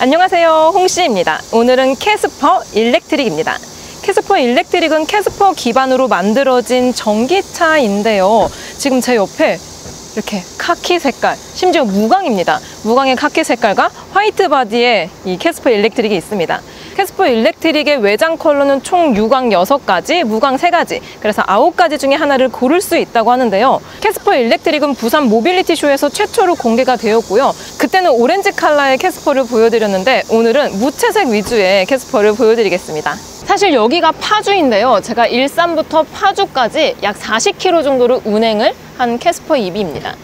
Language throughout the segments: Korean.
안녕하세요, 홍씨입니다. 오늘은 캐스퍼 일렉트릭입니다. 캐스퍼 일렉트릭은 캐스퍼 기반으로 만들어진 전기차인데요. 지금 제 옆에 이렇게 카키 색깔, 심지어 무광입니다. 무광의 카키 색깔과 화이트 바디의 이 캐스퍼 일렉트릭이 있습니다. 캐스퍼 일렉트릭의 외장 컬러는 총 유광 6가지, 무광 3가지, 그래서 9가지 중에 하나를 고를 수 있다고 하는데요. 캐스퍼 일렉트릭은 부산 모빌리티 쇼에서 최초로 공개가 되었고요. 그때는 오렌지 컬러의 캐스퍼를 보여드렸는데 오늘은 무채색 위주의 캐스퍼를 보여드리겠습니다. 사실 여기가 파주인데요. 제가 일산부터 파주까지 약 40km 정도를 운행을 한 캐스퍼 EV입니다.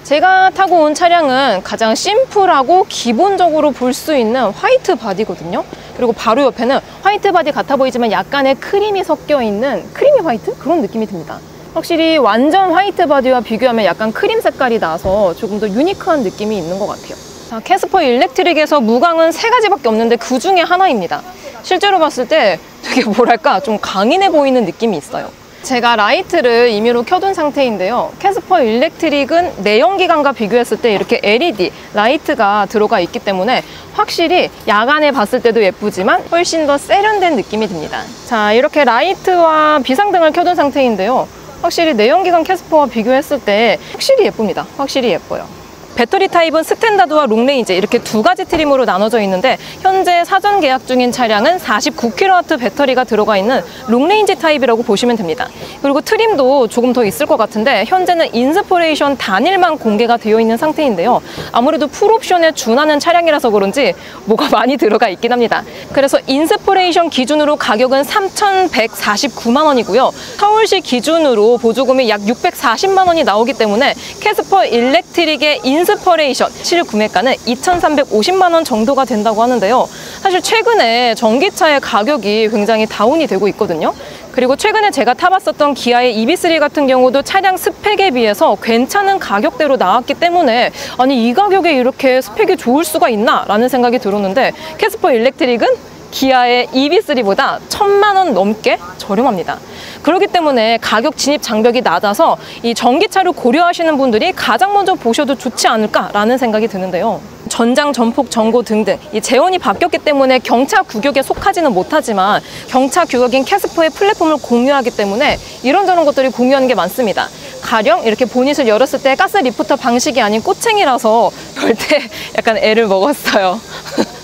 제가 타고 온 차량은 가장 심플하고 기본적으로 볼 수 있는 화이트 바디거든요. 그리고 바로 옆에는 화이트 바디 같아 보이지만 약간의 크림이 섞여 있는 크리미 화이트? 그런 느낌이 듭니다. 확실히 완전 화이트 바디와 비교하면 약간 크림 색깔이 나서 조금 더 유니크한 느낌이 있는 것 같아요. 자, 캐스퍼 일렉트릭에서 무광은 3가지밖에 없는데 그 중에 하나입니다. 실제로 봤을 때 되게 뭐랄까 좀 강인해 보이는 느낌이 있어요. 제가 라이트를 임의로 켜둔 상태인데요. 캐스퍼 일렉트릭은 내연기관과 비교했을 때 이렇게 LED 라이트가 들어가 있기 때문에 확실히 야간에 봤을 때도 예쁘지만 훨씬 더 세련된 느낌이 듭니다. 자, 이렇게 라이트와 비상등을 켜둔 상태인데요. 확실히 내연기관 캐스퍼와 비교했을 때 확실히 예쁩니다. 확실히 예뻐요. 배터리 타입은 스탠다드와 롱레인지 이렇게 2가지 트림으로 나눠져 있는데 현재 사전 계약 중인 차량은 49kW 배터리가 들어가 있는 롱레인지 타입이라고 보시면 됩니다. 그리고 트림도 조금 더 있을 것 같은데 현재는 인스포레이션 단일만 공개가 되어 있는 상태인데요. 아무래도 풀옵션에 준하는 차량이라서 그런지 뭐가 많이 들어가 있긴 합니다. 그래서 인스포레이션 기준으로 가격은 3,149만 원이고요. 서울시 기준으로 보조금이 약 640만 원이 나오기 때문에 캐스퍼 일렉트릭의 인스퍼레이션 실구매가는 2,350만 원 정도가 된다고 하는데요. 사실 최근에 전기차의 가격이 굉장히 다운이 되고 있거든요. 그리고 최근에 제가 타봤었던 기아의 EV3 같은 경우도 차량 스펙에 비해서 괜찮은 가격대로 나왔기 때문에 아니 이 가격에 이렇게 스펙이 좋을 수가 있나? 라는 생각이 들었는데 캐스퍼 일렉트릭은 기아의 EV3보다 1,000만 원 넘게 저렴합니다. 그렇기 때문에 가격 진입 장벽이 낮아서 이 전기차를 고려하시는 분들이 가장 먼저 보셔도 좋지 않을까라는 생각이 드는데요. 전장, 전폭, 전고 등등 이 재원이 바뀌었기 때문에 경차 규격에 속하지는 못하지만 경차 규격인 캐스퍼의 플랫폼을 공유하기 때문에 이런저런 것들이 공유하는 게 많습니다. 가령 이렇게 보닛을 열었을 때 가스 리프터 방식이 아닌 꼬챙이라서 열 때 약간 애를 먹었어요.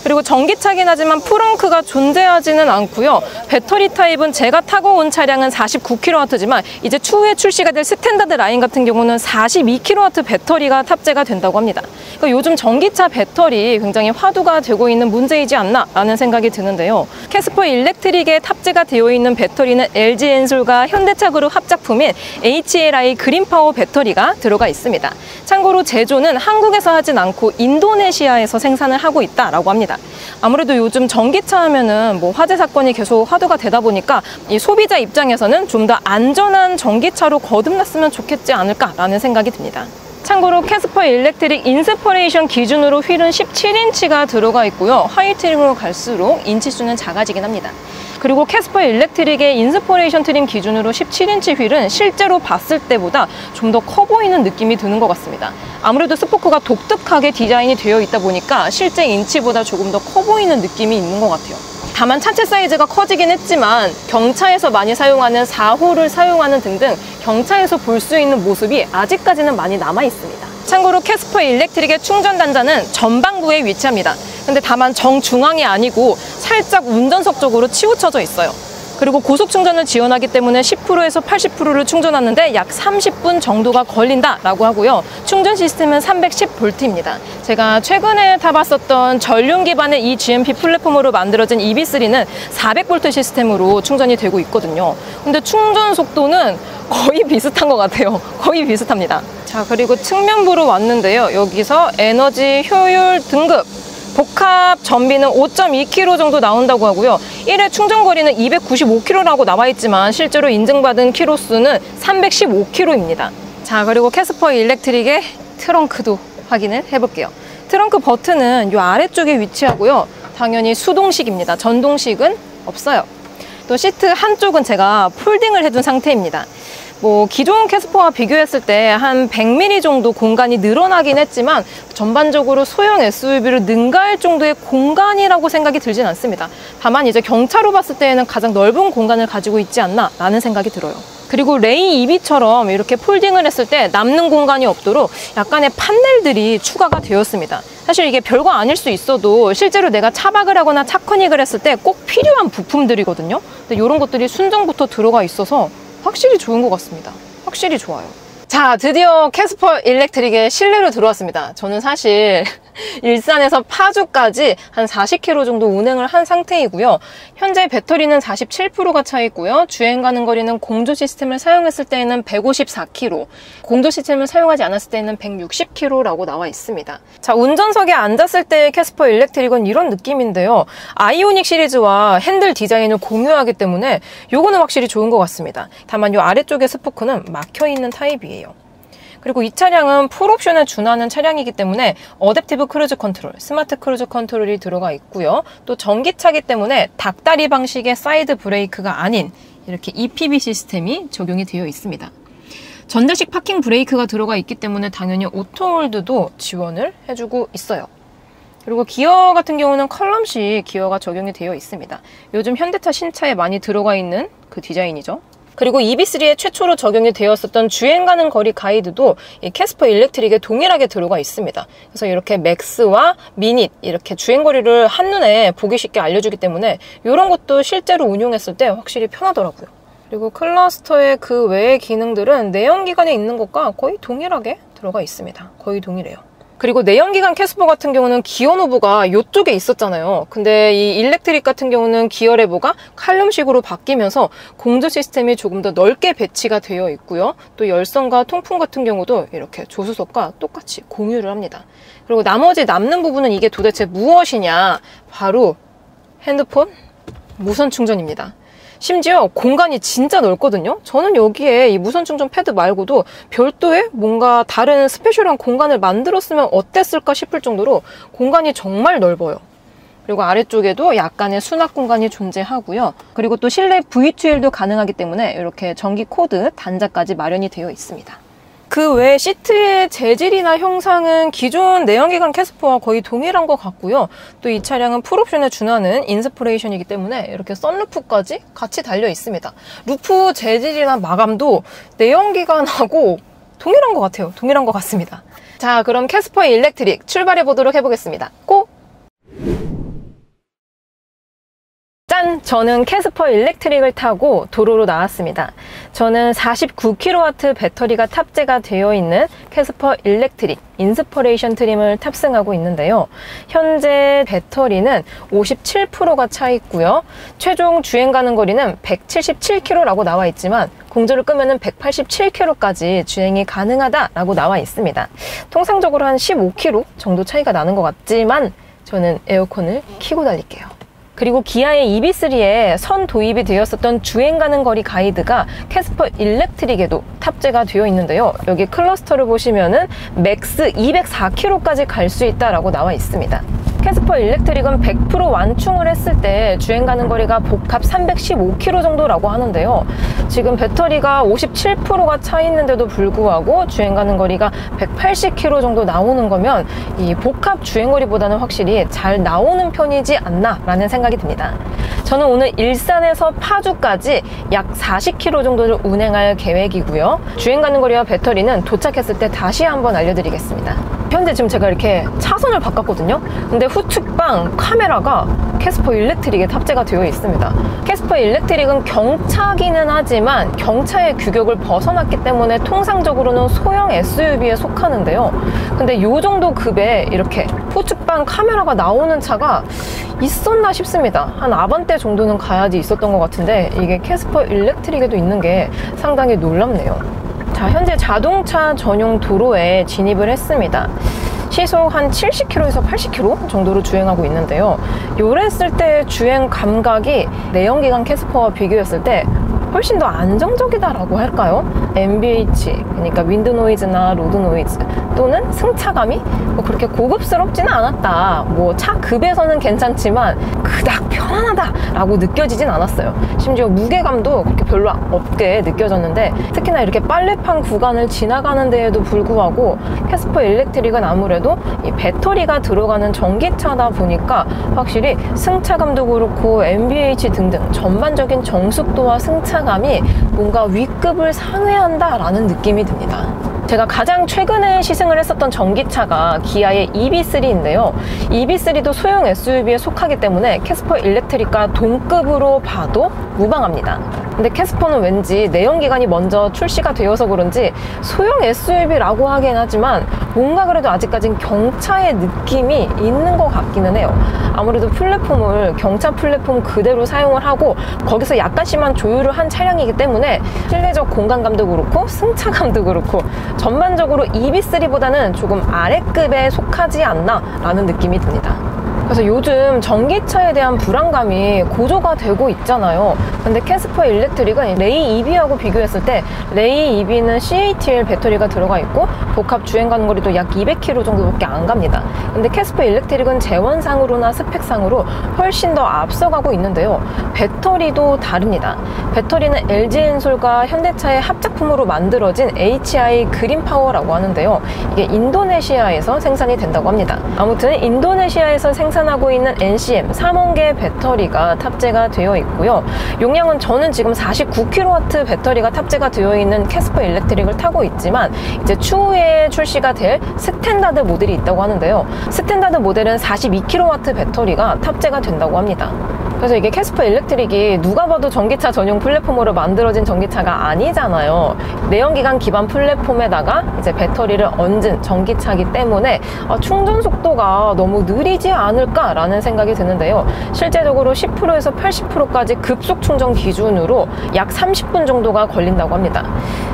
그리고 전기차긴 하지만 프렁크가 존재하지는 않고요. 배터리 타입은 제가 타고 온 차량은 49kW지만 이제 추후에 출시가 될 스탠다드 라인 같은 경우는 42kW 배터리가 탑재가 된다고 합니다. 그러니까 요즘 전기차 배터리 굉장히 화두가 되고 있는 문제이지 않나 라는 생각이 드는데요. 캐스퍼 일렉트릭에 탑재가 되어 있는 배터리는 LG 엔솔과 현대차 그룹 합작품인 HLI 그린파워 배터리가 들어가 있습니다. 참고로 제조는 한국에서 하진 않고 인도네시아에서 생산을 하고 있다라고 합니다. 아무래도 요즘 전기차 하면은 뭐 화재 사건이 계속 화두가 되다 보니까 이 소비자 입장에서는 좀 더 안전한 전기차로 거듭났으면 좋겠지 않을까라는 생각이 듭니다. 참고로 캐스퍼 일렉트릭 인스퍼레이션 기준으로 휠은 17인치가 들어가 있고요. 하이 트림으로 갈수록 인치수는 작아지긴 합니다. 그리고 캐스퍼 일렉트릭의 인스퍼레이션 트림 기준으로 17인치 휠은 실제로 봤을 때보다 좀 더 커 보이는 느낌이 드는 것 같습니다. 아무래도 스포크가 독특하게 디자인이 되어 있다 보니까 실제 인치보다 조금 더 커 보이는 느낌이 있는 것 같아요. 다만 차체 사이즈가 커지긴 했지만 경차에서 많이 사용하는 4호를 사용하는 등등 경차에서 볼 수 있는 모습이 아직까지는 많이 남아 있습니다. 참고로 캐스퍼 일렉트릭의 충전 단자는 전방부에 위치합니다. 근데 다만 정중앙이 아니고 살짝 운전석 쪽으로 치우쳐져 있어요. 그리고 고속 충전을 지원하기 때문에 10%에서 80%를 충전하는데 약 30분 정도가 걸린다라고 하고요. 충전 시스템은 310V입니다. 제가 최근에 타봤었던 전륜 기반의 이 GMP 플랫폼으로 만들어진 EV3는 400V 시스템으로 충전이 되고 있거든요. 근데 충전 속도는 거의 비슷한 것 같아요. 거의 비슷합니다. 자, 그리고 측면부로 왔는데요. 여기서 에너지 효율 등급 복합 전비는 5.2km 정도 나온다고 하고요. 1회 충전 거리는 295km라고 나와 있지만 실제로 인증받은 키로수는 315km입니다. 자, 그리고 캐스퍼 일렉트릭의 트렁크도 확인을 해볼게요. 트렁크 버튼은 이 아래쪽에 위치하고요. 당연히 수동식입니다. 전동식은 없어요. 또 시트 한쪽은 제가 폴딩을 해둔 상태입니다. 뭐 기존 캐스퍼와 비교했을 때 한 100mm 정도 공간이 늘어나긴 했지만 전반적으로 소형 SUV를 능가할 정도의 공간이라고 생각이 들진 않습니다. 다만 이제 경차로 봤을 때에는 가장 넓은 공간을 가지고 있지 않나 라는 생각이 들어요. 그리고 레이 EV처럼 이렇게 폴딩을 했을 때 남는 공간이 없도록 약간의 판넬들이 추가가 되었습니다. 사실 이게 별거 아닐 수 있어도 실제로 내가 차박을 하거나 차커닉을 했을 때 꼭 필요한 부품들이거든요. 근데 이런 것들이 순정부터 들어가 있어서 확실히 좋은 것 같습니다. 확실히 좋아요. 자, 드디어 캐스퍼 일렉트릭의 실내로 들어왔습니다. 저는 사실 일산에서 파주까지 한 40km 정도 운행을 한 상태이고요. 현재 배터리는 47%가 차 있고요. 주행 가는 거리는 공조 시스템을 사용했을 때에는 154km, 공조 시스템을 사용하지 않았을 때에는 160km라고 나와 있습니다. 자, 운전석에 앉았을 때의 캐스퍼 일렉트릭은 이런 느낌인데요. 아이오닉 시리즈와 핸들 디자인을 공유하기 때문에 요거는 확실히 좋은 것 같습니다. 다만 요 아래쪽의 스포크는 막혀있는 타입이에요. 그리고 이 차량은 풀옵션에 준하는 차량이기 때문에 어댑티브 크루즈 컨트롤, 스마트 크루즈 컨트롤이 들어가 있고요. 또 전기차기 때문에 닭다리 방식의 사이드 브레이크가 아닌 이렇게 EPB 시스템이 적용이 되어 있습니다. 전자식 파킹 브레이크가 들어가 있기 때문에 당연히 오토홀드도 지원을 해주고 있어요. 그리고 기어 같은 경우는 컬럼식 기어가 적용이 되어 있습니다. 요즘 현대차 신차에 많이 들어가 있는 그 디자인이죠. 그리고 EB3에 최초로 적용이 되었었던 주행 가는 거리 가이드도 이 캐스퍼 일렉트릭에 동일하게 들어가 있습니다. 그래서 이렇게 맥스와 미닛 이렇게 주행 거리를 한눈에 보기 쉽게 알려주기 때문에 이런 것도 실제로 운용했을 때 확실히 편하더라고요. 그리고 클러스터의 그 외의 기능들은 내연기관에 있는 것과 거의 동일하게 들어가 있습니다. 거의 동일해요. 그리고 내연기관 캐스퍼 같은 경우는 기어 노브가 이쪽에 있었잖아요. 근데 이 일렉트릭 같은 경우는 기어 레버가 칼럼식으로 바뀌면서 공조 시스템이 조금 더 넓게 배치가 되어 있고요. 또 열선과 통풍 같은 경우도 이렇게 조수석과 똑같이 공유를 합니다. 그리고 나머지 남는 부분은 이게 도대체 무엇이냐? 바로 핸드폰 무선 충전입니다. 심지어 공간이 진짜 넓거든요. 저는 여기에 이 무선 충전 패드 말고도 별도의 뭔가 다른 스페셜한 공간을 만들었으면 어땠을까 싶을 정도로 공간이 정말 넓어요. 그리고 아래쪽에도 약간의 수납 공간이 존재하고요. 그리고 또 실내 V2L도 가능하기 때문에 이렇게 전기 코드 단자까지 마련이 되어 있습니다. 그 외 시트의 재질이나 형상은 기존 내연기관 캐스퍼와 거의 동일한 것 같고요. 또 이 차량은 풀옵션에 준하는 인스피레이션이기 때문에 이렇게 선루프까지 같이 달려 있습니다. 루프 재질이나 마감도 내연기관하고 동일한 것 같아요. 동일한 것 같습니다. 자, 그럼 캐스퍼 일렉트릭 출발해 보도록 해보겠습니다. 고! 짠! 저는 캐스퍼 일렉트릭을 타고 도로로 나왔습니다. 저는 49kW 배터리가 탑재가 되어 있는 캐스퍼 일렉트릭 인스퍼레이션 트림을 탑승하고 있는데요. 현재 배터리는 57%가 차 있고요. 최종 주행 가는 거리는 177km라고 나와 있지만 공조를 끄면은 187km까지 주행이 가능하다라고 나와 있습니다. 통상적으로 한 15km 정도 차이가 나는 것 같지만 저는 에어컨을 켜고 달릴게요. 그리고 기아의 EB3에 선 도입이 되었었던 주행 가는 거리 가이드가 캐스퍼 일렉트릭에도 탑재가 되어 있는데요. 여기 클러스터를 보시면은 맥스 204km까지 갈 수 있다라고 나와 있습니다. 캐스퍼 일렉트릭은 100% 완충을 했을 때 주행 가는 거리가 복합 315km 정도라고 하는데요. 지금 배터리가 57%가 차 있는데도 불구하고 주행 가는 거리가 180km 정도 나오는 거면 이 복합 주행 거리보다는 확실히 잘 나오는 편이지 않나 라는 생각이 듭니다. 저는 오늘 일산에서 파주까지 약 40km 정도를 운행할 계획이고요. 주행 가는 거리와 배터리는 도착했을 때 다시 한번 알려드리겠습니다. 현재 지금 제가 이렇게 차선을 바꿨거든요. 근데 후측방 카메라가 캐스퍼 일렉트릭에 탑재가 되어 있습니다. 캐스퍼 일렉트릭은 경차기는 하지만 경차의 규격을 벗어났기 때문에 통상적으로는 소형 SUV에 속하는데요. 근데 이 정도 급에 이렇게 후측방 카메라가 나오는 차가 있었나 싶습니다. 한 아반떼 정도는 가야지 있었던 것 같은데 이게 캐스퍼 일렉트릭에도 있는 게 상당히 놀랍네요. 자, 현재 자동차 전용 도로에 진입을 했습니다. 시속 한 70km에서 80km 정도로 주행하고 있는데요. 요랬을 때 주행 감각이 내연기관 캐스퍼와 비교했을 때 훨씬 더 안정적이다라고 할까요? NVH, 그러니까 윈드 노이즈나 로드 노이즈, 또는 승차감이 뭐 그렇게 고급스럽지는 않았다. 뭐 차 급에서는 괜찮지만 그닥 편안하다 라고 느껴지진 않았어요. 심지어 무게감도 그렇게 별로 없게 느껴졌는데, 특히나 이렇게 빨래판 구간을 지나가는 데에도 불구하고 캐스퍼 일렉트릭은 아무래도 이 배터리가 들어가는 전기차다 보니까 확실히 승차감도 그렇고 NVH 등등 전반적인 정숙도와 승차감이 뭔가 위급을 상회한다 라는 느낌이 듭니다. 제가 가장 최근에 시승을 했었던 전기차가 기아의 EV3인데요. EV3도 소형 SUV에 속하기 때문에 캐스퍼 일렉트릭과 동급으로 봐도 무방합니다. 근데 캐스퍼는 왠지 내연기관이 먼저 출시가 되어서 그런지 소형 SUV라고 하긴 하지만 뭔가 그래도 아직까진 경차의 느낌이 있는 것 같기는 해요. 아무래도 플랫폼을 경차 플랫폼 그대로 사용을 하고 거기서 약간씩만 조율을 한 차량이기 때문에 실내적 공간감도 그렇고 승차감도 그렇고 전반적으로 EV3보다는 조금 아래급에 속하지 않나 라는 느낌이 듭니다. 그래서 요즘 전기차에 대한 불안감이 고조가 되고 있잖아요. 근데 캐스퍼 일렉트릭은 레이 EV하고 비교했을 때 레이 EV는 CATL 배터리가 들어가 있고 복합 주행 가능거리도 약 200km 정도밖에 안 갑니다. 근데 캐스퍼 일렉트릭은 재원상으로나 스펙상으로 훨씬 더 앞서가고 있는데요. 배터리도 다릅니다. 배터리는 LG엔솔과 현대차의 합작품으로 만들어진 HI 그린파워라고 하는데요. 이게 인도네시아에서 생산이 된다고 합니다. 아무튼 인도네시아에서 생산하고 있는 NCM 3원계 배터리가 탑재가 되어 있고요. 용량은 저는 지금 49kW 배터리가 탑재가 되어 있는 캐스퍼 일렉트릭을 타고 있지만 이제 추후에 출시가 될 스탠다드 모델이 있다고 하는데요. 스탠다드 모델은 42kW 배터리가 탑재가 된다고 합니다. 그래서 이게 캐스퍼 일렉트릭이 누가 봐도 전기차 전용 플랫폼으로 만들어진 전기차가 아니잖아요. 내연기관 기반 플랫폼에다가 이제 배터리를 얹은 전기차이기 때문에 충전 속도가 너무 느리지 않을까라는 생각이 드는데요. 실제적으로 10%에서 80%까지 급속 충전 기준으로 약 30분 정도가 걸린다고 합니다.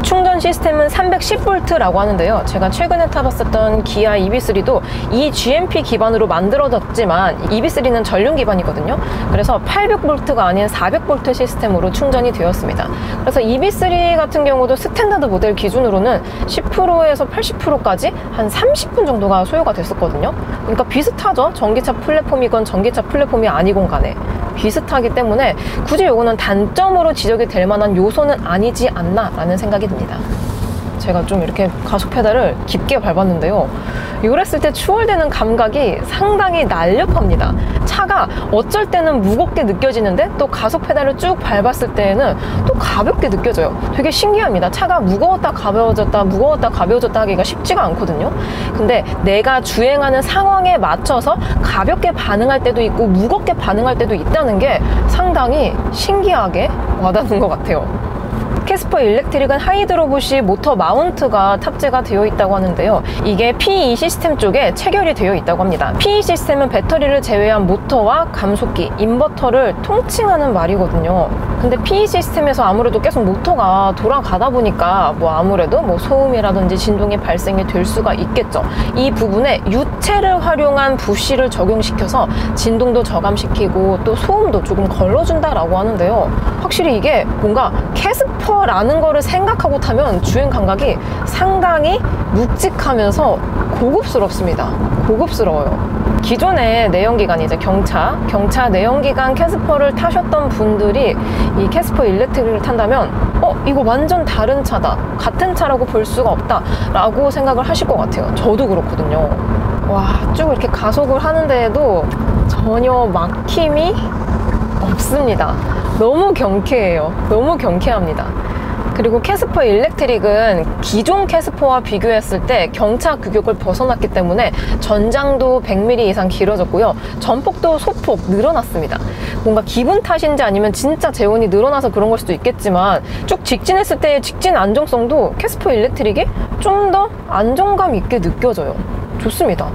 충전 시스템은 310V라고 하는데요. 제가 최근에 타봤었던 기아 EV3도 이 GMP 기반으로 만들어졌지만 EV3는 전륜 기반이거든요. 그래서 800V가 아닌 400V 시스템으로 충전이 되었습니다. 그래서 EV3 같은 경우도 스탠다드 모델 기준으로는 10%에서 80%까지 한 30분 정도가 소요가 됐었거든요. 그러니까 비슷하죠. 전기차 플랫폼이건 전기차 플랫폼이 아니건 간에 비슷하기 때문에 굳이 이거는 단점으로 지적이 될 만한 요소는 아니지 않나 라는 생각이 듭니다. 제가 좀 이렇게 가속 페달을 깊게 밟았는데요. 이랬을 때 추월되는 감각이 상당히 날렵합니다. 차가 어쩔 때는 무겁게 느껴지는데 또 가속 페달을 쭉 밟았을 때에는 또 가볍게 느껴져요. 되게 신기합니다. 차가 무거웠다 가벼워졌다 무거웠다 가벼워졌다 하기가 쉽지가 않거든요. 근데 내가 주행하는 상황에 맞춰서 가볍게 반응할 때도 있고 무겁게 반응할 때도 있다는 게 상당히 신기하게 와닿는 것 같아요. 캐스퍼 일렉트릭은 하이드로부시 모터 마운트가 탑재가 되어 있다고 하는데요. 이게 PE 시스템 쪽에 체결이 되어 있다고 합니다. PE 시스템은 배터리를 제외한 모터와 감속기, 인버터를 통칭하는 말이거든요. 근데 PE 시스템에서 아무래도 계속 모터가 돌아가다 보니까 아무래도 소음이라든지 진동이 발생이 될 수가 있겠죠. 이 부분에 유체를 활용한 부시를 적용시켜서 진동도 저감시키고 또 소음도 조금 걸러준다라고 하는데요. 확실히 이게 뭔가 캐스퍼라는 거를 생각하고 타면 주행 감각이 상당히 묵직하면서 고급스럽습니다. 고급스러워요. 기존의 내연기관 이제 경차 내연기관 캐스퍼를 타셨던 분들이 이 캐스퍼 일렉트릭을 탄다면 이거 완전 다른 차다, 같은 차라고 볼 수가 없다 라고 생각을 하실 것 같아요. 저도 그렇거든요. 와, 쭉 이렇게 가속을 하는데도 전혀 막힘이 없습니다. 너무 경쾌해요. 너무 경쾌합니다. 그리고 캐스퍼 일렉트릭은 기존 캐스퍼와 비교했을 때 경차 규격을 벗어났기 때문에 전장도 100mm 이상 길어졌고요. 전폭도 소폭 늘어났습니다. 뭔가 기분 탓인지 아니면 진짜 재원이 늘어나서 그런 걸 수도 있겠지만 쭉 직진했을 때의 직진 안정성도 캐스퍼 일렉트릭이 좀 더 안정감 있게 느껴져요. 좋습니다.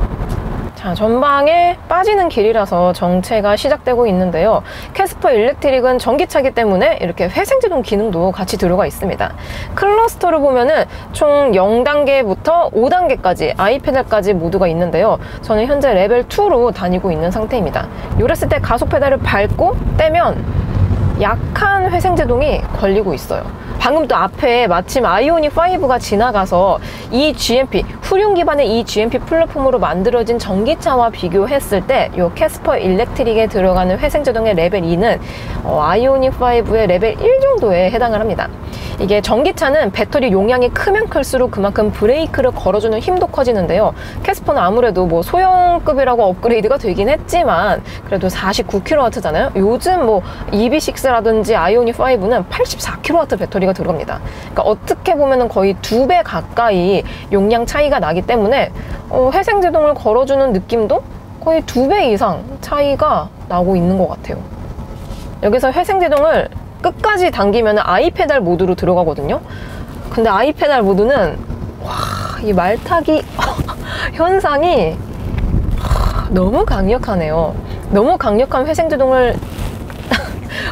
자, 전방에 빠지는 길이라서 정체가 시작되고 있는데요. 캐스퍼 일렉트릭은 전기차이기 때문에 이렇게 회생제동 기능도 같이 들어가 있습니다. 클러스터를 보면은 총 0단계부터 5단계까지 아이페달까지 모두가 있는데요. 저는 현재 레벨 2로 다니고 있는 상태입니다. 이랬을 때 가속 페달을 밟고 떼면 약한 회생제동이 걸리고 있어요. 방금 또 앞에 마침 아이오닉 5가 지나가서 이 GMP, 후륜 기반의 이 GMP 플랫폼으로 만들어진 전기차와 비교했을 때 이 캐스퍼 일렉트릭에 들어가는 회생제동의 레벨 2는 아이오닉 5의 레벨 1 정도에 해당을 합니다. 이게 전기차는 배터리 용량이 크면 클수록 그만큼 브레이크를 걸어주는 힘도 커지는데요. 캐스퍼는 아무래도 뭐 소형급이라고 업그레이드가 되긴 했지만 그래도 49kW잖아요. 요즘 뭐 EV6라든지 아이오닉 5는 84kW 배터리가 들어갑니다. 그러니까 어떻게 보면은 거의 2배 가까이 용량 차이가 나기 때문에 회생제동을 걸어주는 느낌도 거의 2배 이상 차이가 나고 있는 것 같아요. 여기서 회생제동을 끝까지 당기면 아이페달 모드로 들어가거든요. 근데 아이페달 모드는 이 말타기 현상이 너무 강력하네요. 너무 강력한 회생제동을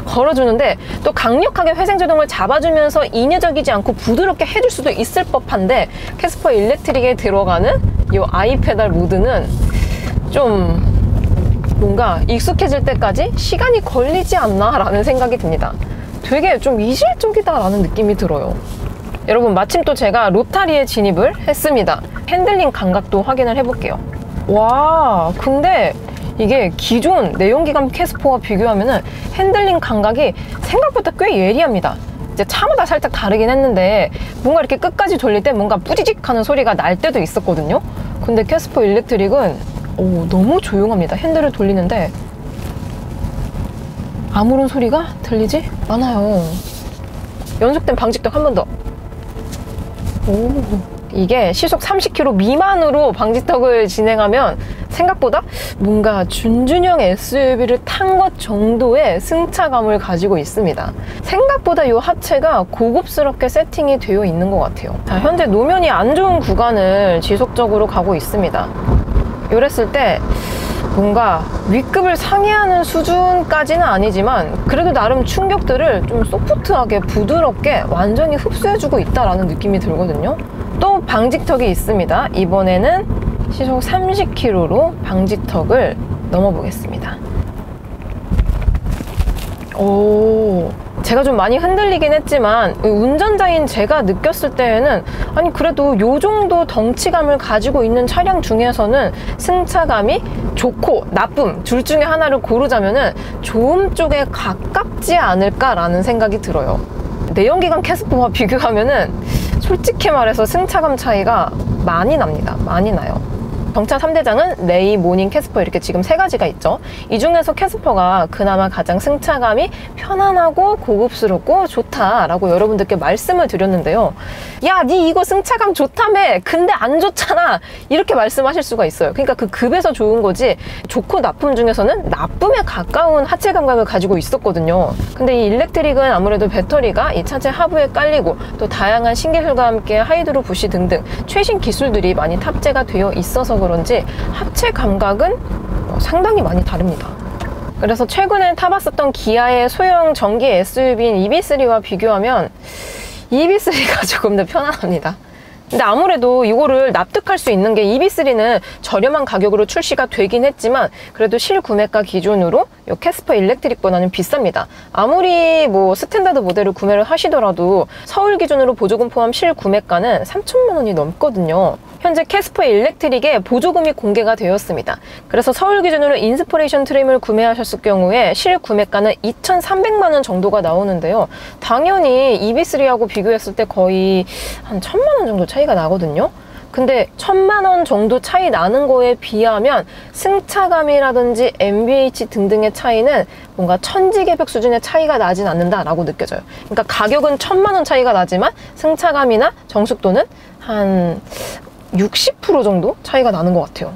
걸어주는데 또 강력하게 회생제동을 잡아주면서 인위적이지 않고 부드럽게 해줄 수도 있을 법한데 캐스퍼 일렉트릭에 들어가는 이 아이페달 모드는 좀 뭔가 익숙해질 때까지 시간이 걸리지 않나 라는 생각이 듭니다. 되게 좀 이질적이다 라는 느낌이 들어요. 여러분, 마침 또 제가 로타리에 진입을 했습니다. 핸들링 감각도 확인을 해볼게요. 와, 근데 이게 기존 내연기관 캐스퍼와 비교하면은 핸들링 감각이 생각보다 꽤 예리합니다. 이제 차마다 살짝 다르긴 했는데 뭔가 이렇게 끝까지 돌릴 때 뭔가 뿌지직 하는 소리가 날 때도 있었거든요. 근데 캐스퍼 일렉트릭은 너무 조용합니다. 핸들을 돌리는데 아무런 소리가 들리지 않아요. 연속된 방직턱 한 번 더. 이게 시속 30km 미만으로 방지턱을 진행하면 생각보다 뭔가 준준형 SUV를 탄 것 정도의 승차감을 가지고 있습니다. 생각보다 이 하체가 고급스럽게 세팅이 되어 있는 것 같아요. 자, 현재 노면이 안 좋은 구간을 지속적으로 가고 있습니다. 이랬을 때 뭔가 위급을 상회하는 수준까지는 아니지만 그래도 나름 충격들을 좀 소프트하게 부드럽게 완전히 흡수해주고 있다라는 느낌이 들거든요. 또 방직턱이 있습니다. 이번에는 시속 30km로 방직턱을 넘어보겠습니다. 제가 좀 많이 흔들리긴 했지만 운전자인 제가 느꼈을 때에는 아니 그래도 요 정도 덩치감을 가지고 있는 차량 중에서는 승차감이 좋고 나쁨 둘 중에 하나를 고르자면은 좋음 쪽에 가깝지 않을까라는 생각이 들어요. 내연기관 캐스퍼와 비교하면은 솔직히 말해서 승차감 차이가 많이 납니다. 많이 나요. 정차 3대장은 레이, 모닝, 캐스퍼 이렇게 지금 3가지가 있죠. 이 중에서 캐스퍼가 그나마 가장 승차감이 편안하고 고급스럽고 좋다라고 여러분들께 말씀을 드렸는데요. 야, 니 이거 승차감 좋다며 근데 안 좋잖아 이렇게 말씀하실 수가 있어요. 그러니까 그 급에서 좋은 거지 좋고 나쁨 중에서는 나쁨에 가까운 하체 감각을 가지고 있었거든요. 근데 이 일렉트릭은 아무래도 배터리가 이 차체 하부에 깔리고 또 다양한 신기술과 함께 하이드로 부시 등등 최신 기술들이 많이 탑재가 되어 있어서 그런지 합체 감각은 상당히 많이 다릅니다. 그래서 최근에 타봤었던 기아의 소형 전기 SUV인 EV3와 비교하면 EV3가 조금 더 편안합니다. 근데 아무래도 이거를 납득할 수 있는 게 EV3는 저렴한 가격으로 출시가 되긴 했지만 그래도 실구매가 기준으로 이 캐스퍼 일렉트릭보다는 비쌉니다. 아무리 뭐 스탠다드 모델을 구매를 하시더라도 서울 기준으로 보조금 포함 실구매가는 3천만 원이 넘거든요. 현재 캐스퍼 일렉트릭의 보조금이 공개가 되었습니다. 그래서 서울 기준으로 인스퍼레이션 트림을 구매하셨을 경우에 실구매가는 2,300만 원 정도가 나오는데요. 당연히 EV3하고 비교했을 때 거의 한 1,000만 원 정도 차이가 나거든요. 근데 1,000만 원 정도 차이 나는 거에 비하면 승차감이라든지 MBH 등등의 차이는 뭔가 천지개벽 수준의 차이가 나진 않는다라고 느껴져요. 그러니까 가격은 1,000만 원 차이가 나지만 승차감이나 정숙도는 한 60% 정도 차이가 나는 것 같아요.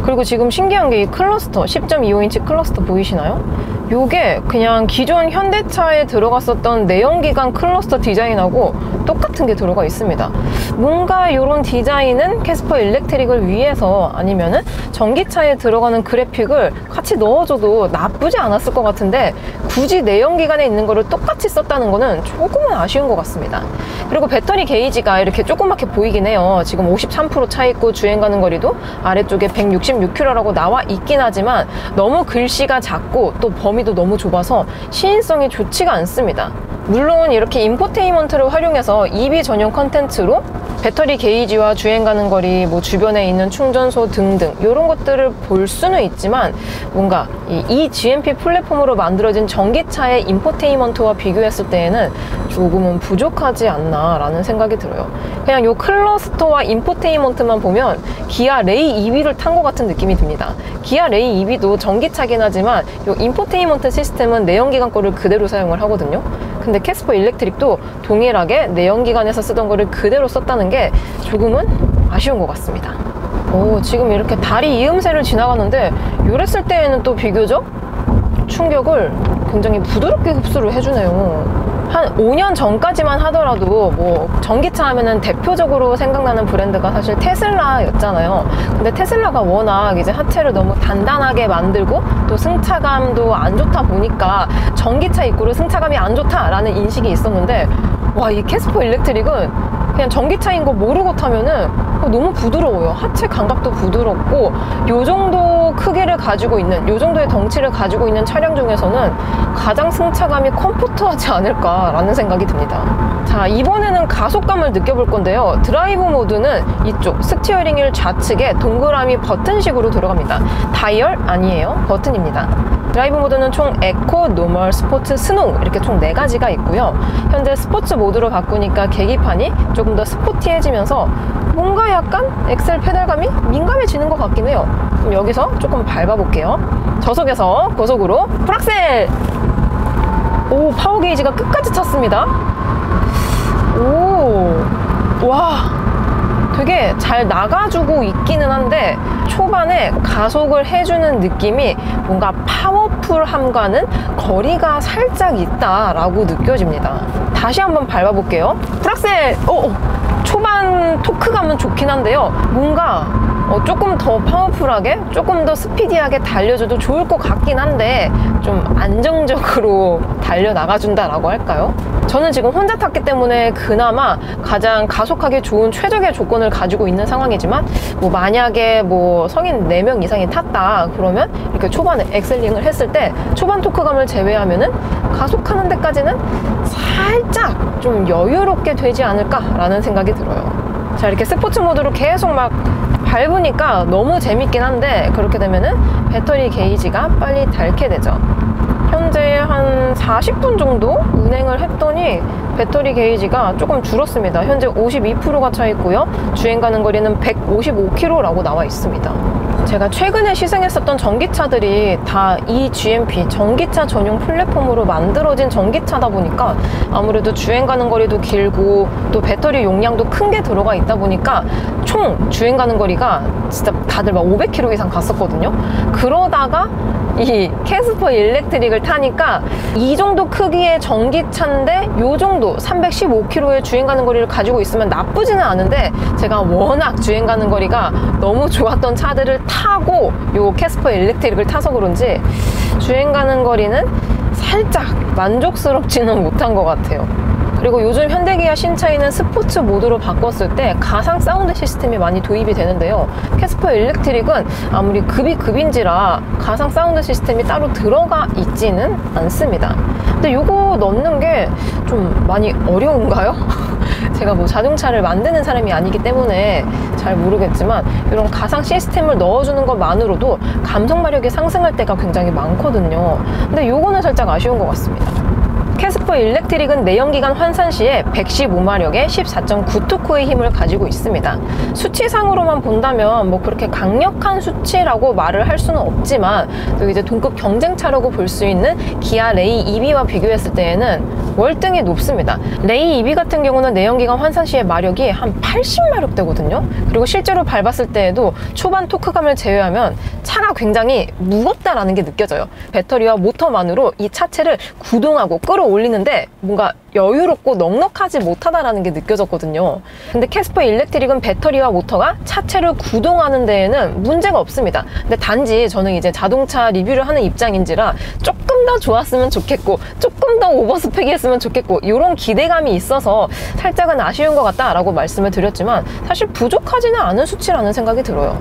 그리고 지금 신기한 게 이 클러스터 10.25인치 클러스터 보이시나요? 요게 그냥 기존 현대차에 들어갔었던 내연기관 클러스터 디자인하고 똑같은 게 들어가 있습니다. 뭔가 이런 디자인은 캐스퍼 일렉트릭을 위해서 아니면은 전기차에 들어가는 그래픽을 같이 넣어줘도 나쁘지 않았을 것 같은데 굳이 내연기관에 있는 거를 똑같이 썼다는 거는 조금은 아쉬운 것 같습니다. 그리고 배터리 게이지가 이렇게 조그맣게 보이긴 해요. 지금 53% 차 있고 주행 가는 거리도 아래쪽에 166km라고 나와 있긴 하지만 너무 글씨가 작고 또 범위도 너무 좁아서 시인성이 좋지가 않습니다. 물론 이렇게 인포테인먼트를 활용해서 EV 전용 컨텐츠로 배터리 게이지와 주행 가는 거리, 뭐 주변에 있는 충전소 등등 이런 것들을 볼 수는 있지만 뭔가 이 GMP 플랫폼으로 만들어진 전기차의 인포테인먼트와 비교했을 때에는 조금은 부족하지 않나 라는 생각이 들어요. 그냥 요 클러스터와 인포테인먼트만 보면 기아 레이 EV를 탄 것 같은 느낌이 듭니다. 기아 레이 EV도 전기차긴 하지만 요 인포테인먼트 시스템은 내연기관 거를 그대로 사용을 하거든요. 근데 캐스퍼 일렉트릭도 동일하게 내연기관에서 쓰던 거를 그대로 썼다는 게 조금은 아쉬운 것 같습니다. 지금 이렇게 다리 이음새를 지나가는데 요랬을 때에는 또 비교적 충격을 굉장히 부드럽게 흡수를 해주네요. 한 5년 전까지만 하더라도 뭐 전기차 하면은 대표적으로 생각나는 브랜드가 사실 테슬라였잖아요. 근데 테슬라가 워낙 이제 하체를 너무 단단하게 만들고 또 승차감도 안 좋다 보니까 전기차 입고를 승차감이 안 좋다라는 인식이 있었는데 와, 이 캐스퍼 일렉트릭은 그냥 전기차인 거 모르고 타면은 너무 부드러워요. 하체 감각도 부드럽고 요 정도 크기를 가지고 있는, 요 정도의 덩치를 가지고 있는 차량 중에서는 가장 승차감이 컴포트하지 않을까라는 생각이 듭니다. 자, 이번에는 가속감을 느껴볼 건데요. 드라이브 모드는 이쪽 스티어링 휠 좌측에 동그라미 버튼식으로 들어갑니다. 다이얼 아니에요. 버튼입니다. 드라이브 모드는 총 에코, 노멀, 스포츠, 스노우 이렇게 총 4가지가 있고요. 현재 스포츠 모드로 바꾸니까 계기판이 조금 더 스포티해지면서 뭔가 약간 엑셀 페달감이 민감해지는 것 같긴 해요. 그럼 여기서 조금 밟아볼게요. 저속에서 고속으로 풀악셀! 오, 파워 게이지가 끝까지 찼습니다. 오, 와, 되게 잘 나가주고 있기는 한데 초반에 가속을 해주는 느낌이 뭔가 파워풀함과는 거리가 살짝 있다라고 느껴집니다. 다시 한번 밟아볼게요. 풀악셀! 초반 토크감은 좋긴 한데요. 뭔가 조금 더 파워풀하게, 조금 더 스피디하게 달려줘도 좋을 것 같긴 한데 좀 안정적으로 달려나가준다라고 할까요? 저는 지금 혼자 탔기 때문에 그나마 가장 가속하기 좋은 최적의 조건을 가지고 있는 상황이지만 뭐 만약에 뭐 성인 4명 이상이 탔다 그러면 이렇게 초반에 엑셀링을 했을 때 초반 토크감을 제외하면은 가속하는 데까지는 살짝 좀 여유롭게 되지 않을까라는 생각이 들어요. 자, 이렇게 스포츠 모드로 계속 막 밟으니까 너무 재밌긴 한데 그렇게 되면은 배터리 게이지가 빨리 닳게 되죠. 현재 한 40분 정도 운행을 했더니 배터리 게이지가 조금 줄었습니다. 현재 52%가 차 있고요. 주행 가는 거리는 155km라고 나와 있습니다. 제가 최근에 시승했었던 전기차들이 다 이 GMP 전기차 전용 플랫폼으로 만들어진 전기차다 보니까 아무래도 주행 가는 거리도 길고 또 배터리 용량도 큰 게 들어가 있다 보니까 총 주행 가는 거리가 진짜 다들 막 500km 이상 갔었거든요. 그러다가 이 캐스퍼 일렉트릭을 타니까 이 정도 크기의 전기차인데 요 정도 315km의 주행 가는 거리를 가지고 있으면 나쁘지는 않은데 제가 워낙 주행 가는 거리가 너무 좋았던 차들을 타고 요 캐스퍼 일렉트릭을 타서 그런지 주행 가는 거리는 살짝 만족스럽지는 못한 것 같아요. 그리고 요즘 현대기아 신차에는 스포츠 모드로 바꿨을 때 가상 사운드 시스템이 많이 도입이 되는데요. 캐스퍼 일렉트릭은 아무리 급인지라 가상 사운드 시스템이 따로 들어가 있지는 않습니다. 근데 이거 넣는 게 좀 많이 어려운가요? 제가 뭐 자동차를 만드는 사람이 아니기 때문에 잘 모르겠지만 이런 가상 시스템을 넣어주는 것만으로도 감속 마력이 상승할 때가 굉장히 많거든요. 근데 이거는 살짝 아쉬운 것 같습니다. 캐스퍼 일렉트릭은 내연기관 환산 시에 115마력의 14.9토크의 힘을 가지고 있습니다. 수치상으로만 본다면 뭐 그렇게 강력한 수치라고 말을 할 수는 없지만 또 이제 동급 경쟁차라고 볼 수 있는 기아 레이 EV와 비교했을 때에는 월등히 높습니다. 레이 EV 같은 경우는 내연기관 환산 시의 마력이 한 80마력 되거든요. 그리고 실제로 밟았을 때에도 초반 토크감을 제외하면 차가 굉장히 무겁다라는 게 느껴져요. 배터리와 모터만으로 이 차체를 구동하고 끌어올리는 했는데 뭔가 여유롭고 넉넉하지 못하다라는 게 느껴졌거든요. 근데 캐스퍼 일렉트릭은 배터리와 모터가 차체를 구동하는 데에는 문제가 없습니다. 근데 단지 저는 이제 자동차 리뷰를 하는 입장인지라 조금 더 좋았으면 좋겠고 조금 더 오버스펙이었으면 좋겠고 이런 기대감이 있어서 살짝은 아쉬운 것 같다라고 말씀을 드렸지만 사실 부족하지는 않은 수치라는 생각이 들어요.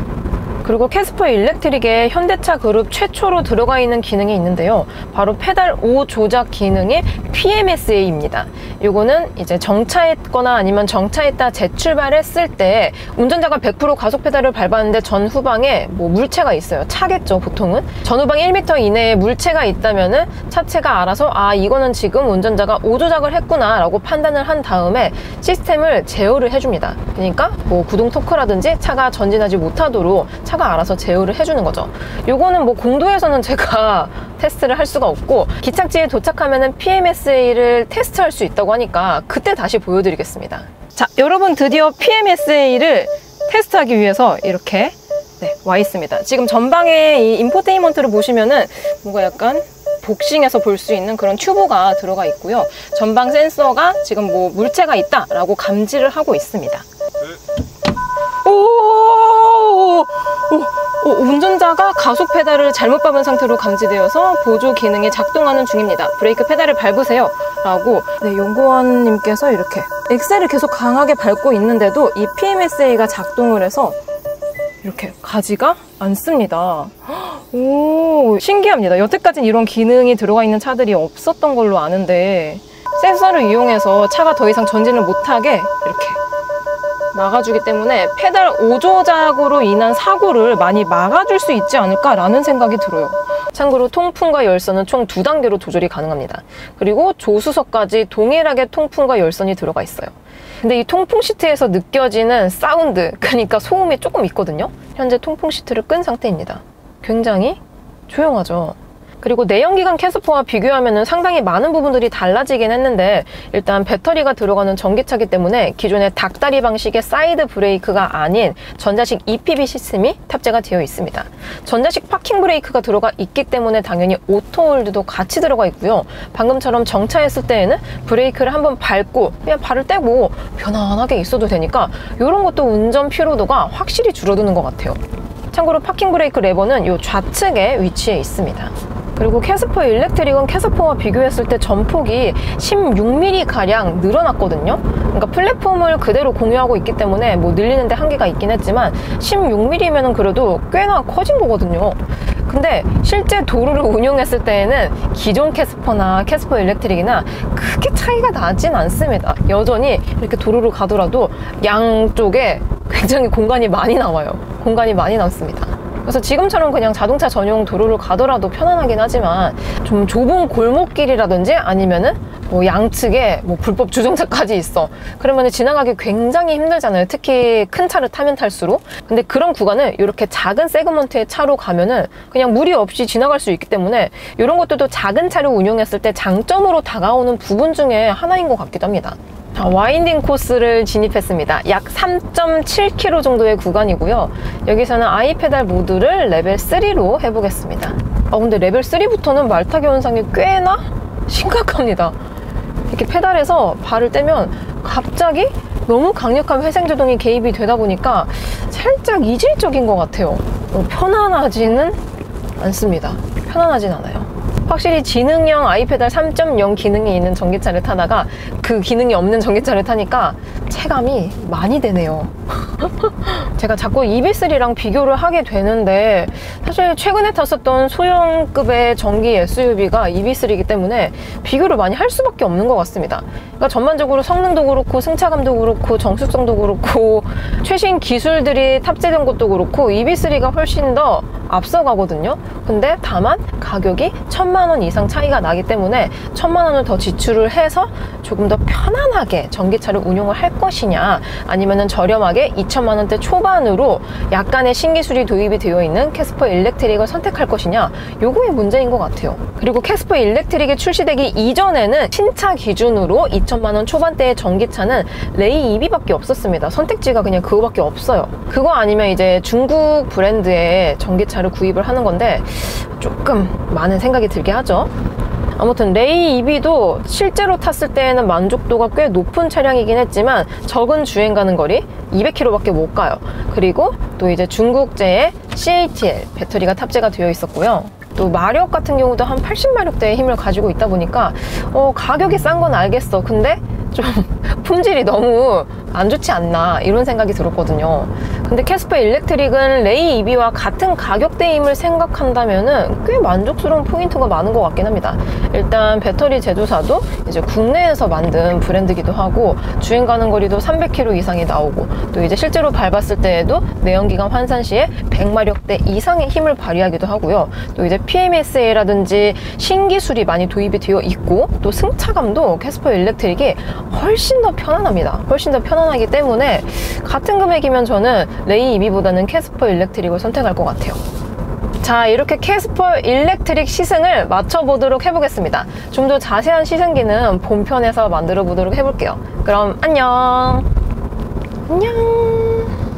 그리고 캐스퍼 일렉트릭에 현대차 그룹 최초로 들어가 있는 기능이 있는데요. 바로 페달 5 조작 기능의 PMSA입니다. 요거는 이제 정차했거나 아니면 정차했다 재출발했을 때 운전자가 100% 가속 페달을 밟았는데 전후방에 뭐 물체가 있어요. 차겠죠, 보통은. 전후방 1m 이내에 물체가 있다면은 차체가 알아서 아, 이거는 지금 운전자가 5조작을 했구나 라고 판단을 한 다음에 시스템을 제어를 해줍니다. 그러니까 뭐 구동 토크라든지 차가 전진하지 못하도록 차가 알아서 제어를 해주는 거죠. 요거는 뭐 공도에서는 제가 테스트를 할 수가 없고 기착지에 도착하면은 PMSA를 테스트할 수 있다고 하니까 그때 다시 보여드리겠습니다. 자, 여러분 드디어 PMSA를 테스트하기 위해서 이렇게 와 있습니다. 지금 전방에 이 인포테인먼트를 보시면은 뭔가 약간 복싱해서 볼 수 있는 그런 튜브가 들어가 있고요. 전방 센서가 지금 뭐 물체가 있다라고 감지를 하고 있습니다. 운전자가 가속 페달을 잘못 밟은 상태로 감지되어서 보조 기능이 작동하는 중입니다. 브레이크 페달을 밟으세요 라고 연구원님께서 이렇게 엑셀을 계속 강하게 밟고 있는데도 이 PMSA가 작동을 해서 이렇게 가지가 않습니다. 오, 신기합니다. 여태까지는 이런 기능이 들어가 있는 차들이 없었던 걸로 아는데 센서를 이용해서 차가 더 이상 전진을 못하게 이렇게 막아주기 때문에 페달 5조작으로 인한 사고를 많이 막아줄 수 있지 않을까라는 생각이 들어요. 참고로 통풍과 열선은 총 2단계로 조절이 가능합니다. 그리고 조수석까지 동일하게 통풍과 열선이 들어가 있어요. 근데 이 통풍 시트에서 느껴지는 사운드, 그러니까 소음이 조금 있거든요. 현재 통풍 시트를 끈 상태입니다. 굉장히 조용하죠. 그리고 내연기관 캐스퍼와 비교하면 상당히 많은 부분들이 달라지긴 했는데 일단 배터리가 들어가는 전기차이기 때문에 기존의 닭다리 방식의 사이드 브레이크가 아닌 전자식 EPB 시스템이 탑재가 되어 있습니다. 전자식 파킹 브레이크가 들어가 있기 때문에 당연히 오토홀드도 같이 들어가 있고요. 방금처럼 정차했을 때에는 브레이크를 한번 밟고 그냥 발을 떼고 편안하게 있어도 되니까 이런 것도 운전 피로도가 확실히 줄어드는 것 같아요. 참고로 파킹 브레이크 레버는 이 좌측에 위치해 있습니다. 그리고 캐스퍼 일렉트릭은 캐스퍼와 비교했을 때 전폭이 16mm가량 늘어났거든요. 그러니까 플랫폼을 그대로 공유하고 있기 때문에 뭐 늘리는데 한계가 있긴 했지만 16mm면은 그래도 꽤나 커진 거거든요. 근데 실제 도로를 운용했을 때에는 기존 캐스퍼나 캐스퍼 일렉트릭이나 크게 차이가 나진 않습니다. 여전히 이렇게 도로를 가더라도 양쪽에 굉장히 공간이 많이 남아요. 공간이 많이 남습니다. 그래서 지금처럼 그냥 자동차 전용 도로를 가더라도 편안하긴 하지만 좀 좁은 골목길이라든지 아니면은 뭐 양측에 뭐 불법 주정차까지 있어. 그러면 지나가기 굉장히 힘들잖아요. 특히 큰 차를 타면 탈수록. 근데 그런 구간을 이렇게 작은 세그먼트의 차로 가면은 그냥 무리 없이 지나갈 수 있기 때문에 이런 것들도 작은 차를 운용했을 때 장점으로 다가오는 부분 중에 하나인 것 같기도 합니다. 자, 와인딩 코스를 진입했습니다. 약 3.7km 정도의 구간이고요. 여기서는 아이페달 모드를 레벨 3로 해보겠습니다. 근데 레벨 3부터는 말타기 현상이 꽤나 심각합니다. 이렇게 페달에서 발을 떼면 갑자기 너무 강력한 회생제동이 개입이 되다 보니까 살짝 이질적인 것 같아요. 편안하지는 않습니다. 편안하진 않아요. 확실히 지능형 아이페달 3.0 기능이 있는 전기차를 타다가 그 기능이 없는 전기차를 타니까 체감이 많이 되네요. 제가 자꾸 EV3랑 비교를 하게 되는데 사실 최근에 탔었던 소형급의 전기 SUV가 EV3이기 때문에 비교를 많이 할 수밖에 없는 것 같습니다. 그러니까 전반적으로 성능도 그렇고 승차감도 그렇고 정숙성도 그렇고 최신 기술들이 탑재된 것도 그렇고 EV3가 훨씬 더 앞서가거든요. 근데 다만 가격이 1000만 원 이상 차이가 나기 때문에 1000만 원을 더 지출을 해서 조금 더 편안하게 전기차를 운용을 할 것이냐 아니면은 저렴하게 2천만 원대 초반으로 약간의 신기술이 도입이 되어 있는 캐스퍼 일렉트릭을 선택할 것이냐, 요거의 문제인 것 같아요. 그리고 캐스퍼 일렉트릭이 출시되기 이전에는 신차 기준으로 2천만 원 초반대의 전기차는 레이 EV밖에 없었습니다. 선택지가 그냥 그거밖에 없어요. 그거 아니면 이제 중국 브랜드의 전기차를 구입을 하는 건데 조금 많은 생각이 들게 하죠. 아무튼 레이 EV도 실제로 탔을 때에는 만족도가 꽤 높은 차량이긴 했지만 적은 주행 가는 거리 200km밖에 못 가요. 그리고 또 이제 중국제의 CATL 배터리가 탑재가 되어 있었고요. 또 마력 같은 경우도 한 80마력대의 힘을 가지고 있다 보니까 가격이 싼 건 알겠어. 근데 좀 품질이 너무 안 좋지 않나 이런 생각이 들었거든요. 근데 캐스퍼 일렉트릭은 레이 EV와 같은 가격대임을 생각한다면은 꽤 만족스러운 포인트가 많은 것 같긴 합니다. 일단 배터리 제조사도 이제 국내에서 만든 브랜드기도 하고 주행 가는 거리도 300km 이상이 나오고 또 이제 실제로 밟았을 때에도 내연기관 환산 시에 100마력대 이상의 힘을 발휘하기도 하고요. 또 이제 PMSA라든지 신기술이 많이 도입이 되어 있고 또 승차감도 캐스퍼 일렉트릭이 훨씬 더 편안합니다. 훨씬 더 편안하기 때문에 같은 금액이면 저는 레이 EV보다는 캐스퍼 일렉트릭을 선택할 것 같아요. 자, 이렇게 캐스퍼 일렉트릭 시승을 마쳐보도록 해보겠습니다. 좀 더 자세한 시승기는 본편에서 만들어 보도록 해볼게요. 그럼 안녕. 안녕.